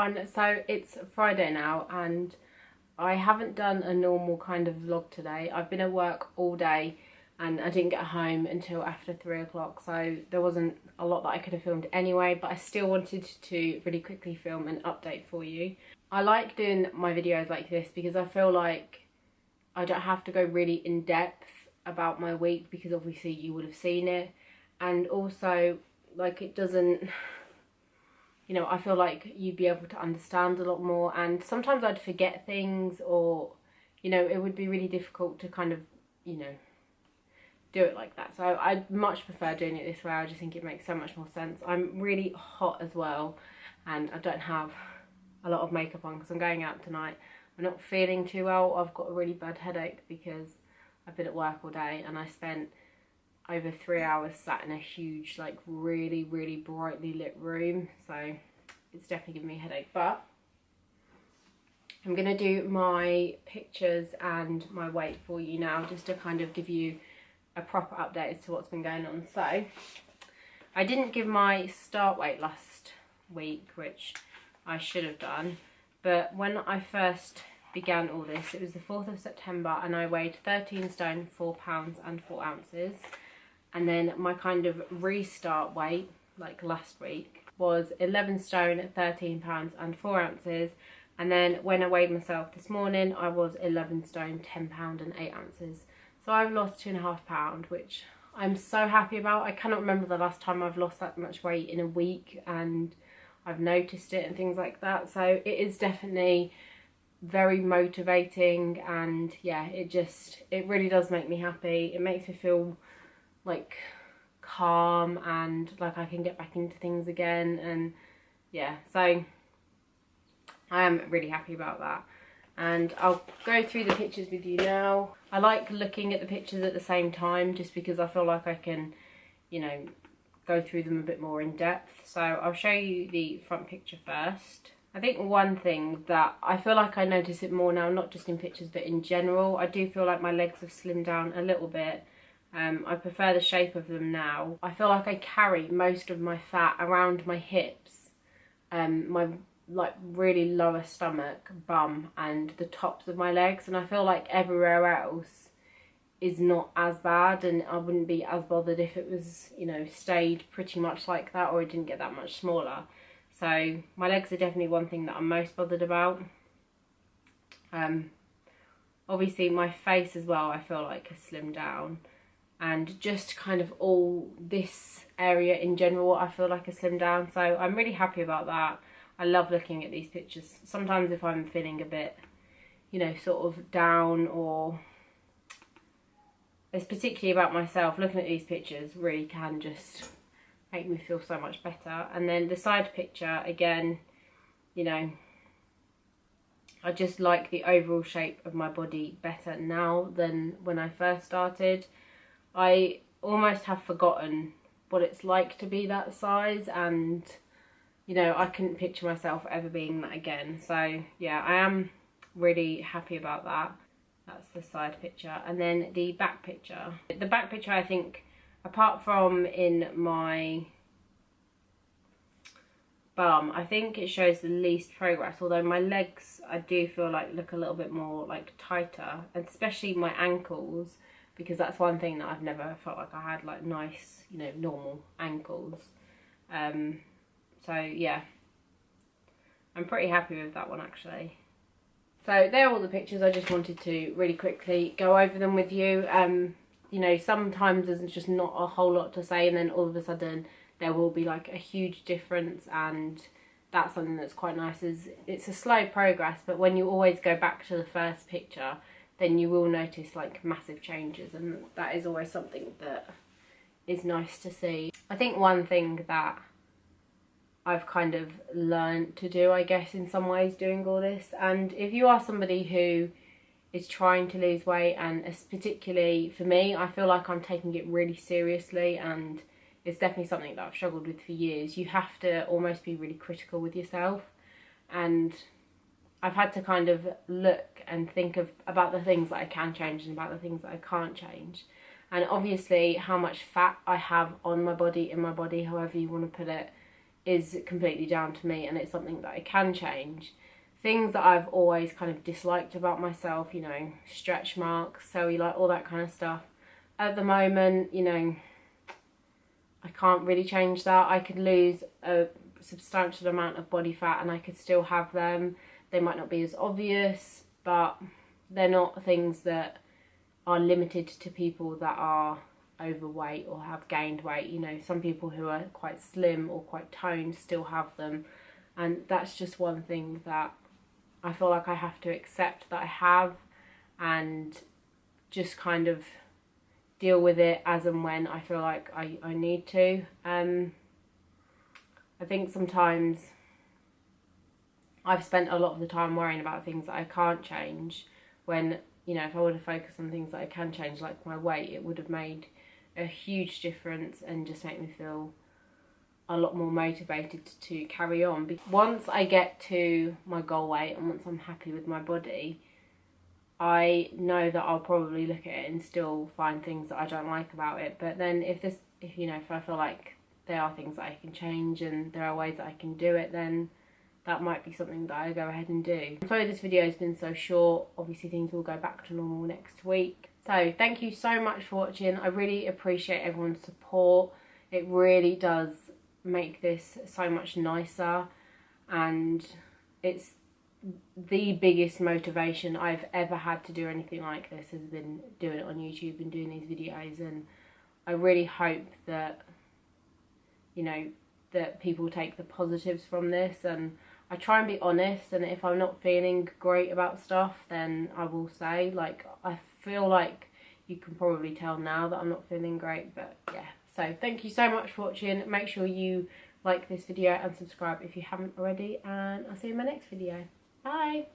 everyone, so it's Friday now and I haven't done a normal kind of vlog today. I've been at work all day and I didn't get home until after 3 o'clock, so there wasn't a lot that I could have filmed anyway, but I still wanted to really quickly film an update for you. I like doing my videos like this because I feel like I don't have to go really in depth about my week, because obviously you would have seen it, and also like it doesn't, you know, I feel like you'd be able to understand a lot more, and sometimes I'd forget things, or, you know, it would be really difficult to kind of, you know, do it like that. So I much prefer doing it this way. I just think it makes so much more sense. I'm really hot as well, and I don't have a lot of makeup on because I'm going out tonight. I'm not feeling too well. I've got a really bad headache because I've been at work all day and I spent over 3 hours sat in a huge, like, really brightly lit room, so it's definitely giving me a headache. But I'm gonna do my pictures and my weight for you now, just to kind of give you a proper update as to what's been going on. So I didn't give my start weight last week, which I should have done, but when I first began all this, it was the 4th of September and I weighed 13 stone 4 pounds and 4 ounces. And then my kind of restart weight, like last week, was 11 stone 13 pounds and 4 ounces. And then when I weighed myself this morning, I was 11 stone 10 pound and 8 ounces. So I've lost 2.5 pounds, which I'm so happy about. I cannot remember the last time I've lost that much weight in a week, and I've noticed it and things like that. So it is definitely very motivating, and yeah, it really does make me happy. It makes me feel like calm and like I can get back into things again, and yeah, so I am really happy about that. And I'll go through the pictures with you now. I like looking at the pictures at the same time just because I feel like I can, you know, go through them a bit more in depth. So I'll show you the front picture first. I think one thing that I feel like I notice it more now, not just in pictures but in general, I do feel like my legs have slimmed down a little bit. I prefer the shape of them now. I feel like I carry most of my fat around my hips, my like really lower stomach, bum, and the tops of my legs, and I feel like everywhere else is not as bad, and I wouldn't be as bothered if it was, you know, stayed pretty much like that, or it didn't get that much smaller. So my legs are definitely one thing that I'm most bothered about. Obviously my face as well, I feel like has slimmed down, and just kind of all this area in general I feel like has slimmed down, so I'm really happy about that. I love looking at these pictures. Sometimes if I'm feeling a bit, you know, sort of down, or it's particularly about myself, looking at these pictures really can just make me feel so much better. And then the side picture, again, you know, I just like the overall shape of my body better now than when I first started. I almost have forgotten what it's like to be that size, and, you know, I couldn't picture myself ever being that again. So yeah, I am really happy about that. That's the side picture. And then the back picture. The back picture, I think, apart from in my bum, I think it shows the least progress, although my legs I do feel like look a little bit more like tighter, and especially my ankles, because that's one thing that I've never felt like I had, like nice, you know, normal ankles. So yeah, I'm pretty happy with that one actually. So they're all the pictures. I just wanted to really quickly go over them with you. You know, sometimes there's just not a whole lot to say, and then all of a sudden there will be like a huge difference, and that's something that's quite nice. Is it's a slow progress, but when you always go back to the first picture, then you will notice like massive changes, and that is always something that is nice to see. I think one thing that I've kind of learned to do, I guess, in some ways doing all this, and if you are somebody who is trying to lose weight, and particularly for me, I feel like I'm taking it really seriously, and it's definitely something that I've struggled with for years. You have to almost be really critical with yourself, and I've had to kind of look and think about the things that I can change and about the things that I can't change. And obviously how much fat I have on my body, in my body, however you want to put it, is completely down to me and it's something that I can change. Things that I've always kind of disliked about myself, you know, stretch marks, cellulite, all that kind of stuff. At the moment, you know, I can't really change that. I could lose a substantial amount of body fat and I could still have them. They might not be as obvious, but they're not things that are limited to people that are overweight or have gained weight. You know, some people who are quite slim or quite toned still have them, and that's just one thing that I feel like I have to accept that I have, and just kind of deal with it as and when I feel like I need to. I think sometimes I've spent a lot of the time worrying about things that I can't change, when, you know, if I would have focused on things that I can change, like my weight, it would have made a huge difference and just make me feel a lot more motivated to carry on. Once I get to my goal weight and once I'm happy with my body, I know that I'll probably look at it and still find things that I don't like about it. But then if I feel like there are things that I can change and there are ways that I can do it, then that might be something that I go ahead and do. Sorry this video has been so short. Obviously things will go back to normal next week. So thank you so much for watching. I really appreciate everyone's support. It really does make this so much nicer, and it's the biggest motivation I've ever had to do anything like this has been doing it on YouTube and doing these videos. And I really hope that, you know, that people take the positives from this, and I try and be honest, and if I'm not feeling great about stuff, then I will say, like, I feel like you can probably tell now that I'm not feeling great, but yeah. So thank you so much for watching. Make sure you like this video and subscribe if you haven't already, and I'll see you in my next video. Bye!